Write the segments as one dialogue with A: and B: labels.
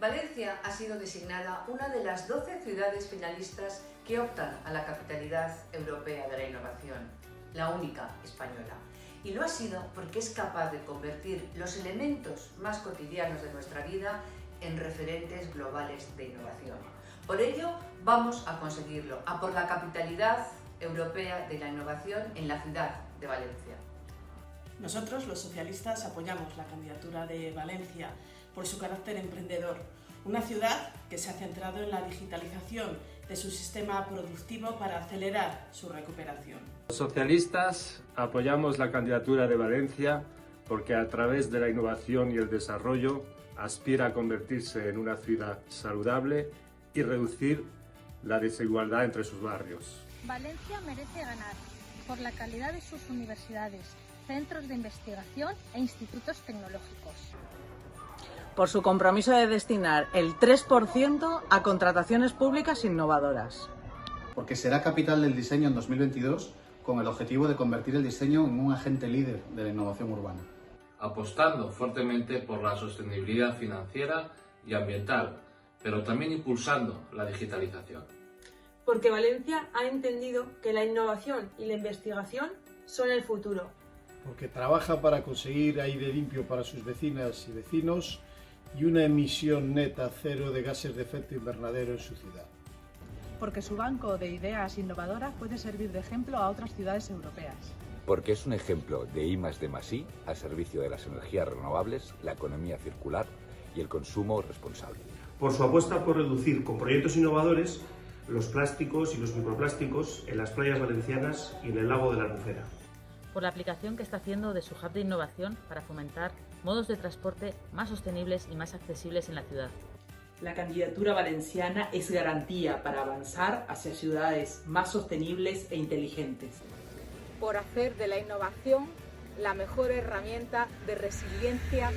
A: Valencia ha sido designada una de las 12 ciudades finalistas que optan a la capitalidad europea de la innovación, la única española. Y lo ha sido porque es capaz de convertir los elementos más cotidianos de nuestra vida en referentes globales de innovación. Por ello, vamos a conseguirlo, a por la capitalidad europea de la innovación en la ciudad de Valencia.
B: Nosotros, los socialistas, apoyamos la candidatura de Valencia por su carácter emprendedor. Una ciudad que se ha centrado en la digitalización de su sistema productivo para acelerar su recuperación.
C: Los socialistas apoyamos la candidatura de Valencia porque a través de la innovación y el desarrollo aspira a convertirse en una ciudad saludable y reducir la desigualdad entre sus barrios.
D: Valencia merece ganar por la calidad de sus universidades, centros de investigación e institutos tecnológicos.
E: Por su compromiso de destinar el 3% a contrataciones públicas innovadoras.
F: Porque será capital del diseño en 2022 con el objetivo de convertir el diseño en un agente líder de la innovación urbana.
G: Apostando fuertemente por la sostenibilidad financiera y ambiental, pero también impulsando la digitalización.
H: Porque Valencia ha entendido que la innovación y la investigación son el futuro.
I: Porque trabaja para conseguir aire limpio para sus vecinas y vecinos y una emisión neta cero de gases de efecto invernadero en su ciudad.
J: Porque su banco de ideas innovadoras puede servir de ejemplo a otras ciudades europeas.
K: Porque es un ejemplo de I+D+I al servicio de las energías renovables, la economía circular y el consumo responsable.
L: Por su apuesta por reducir con proyectos innovadores los plásticos y los microplásticos en las playas valencianas y en el lago de la Albufera.
M: Por la aplicación que está haciendo de su hub de innovación para fomentar modos de transporte más sostenibles y más accesibles en la ciudad.
N: La candidatura valenciana es garantía para avanzar hacia ciudades más sostenibles e inteligentes.
O: Por hacer de la innovación la mejor herramienta de resiliencia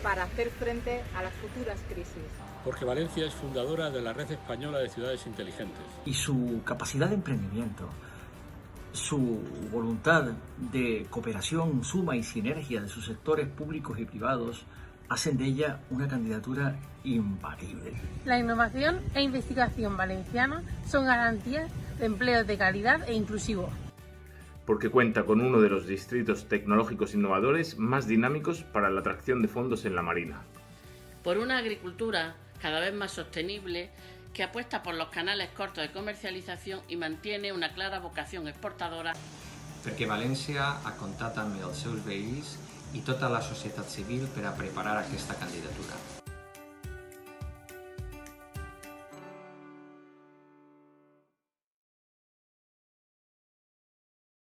O: para hacer frente a las futuras crisis.
P: Porque Valencia es fundadora de la Red Española de Ciudades Inteligentes.
Q: Y su capacidad de emprendimiento, su voluntad de cooperación, suma y sinergia de sus sectores públicos y privados hacen de ella una candidatura imbatible.
R: La innovación e investigación valenciana son garantías de empleos de calidad e inclusivos.
S: Porque cuenta con uno de los distritos tecnológicos innovadores más dinámicos para la atracción de fondos en la marina.
T: Por una agricultura cada vez más sostenible que apuesta por los canales cortos de comercialización y mantiene una clara vocación exportadora.
B: Perquè València ha comptat amb els seus veïns i tota la societat civil per a preparar aquesta candidatura.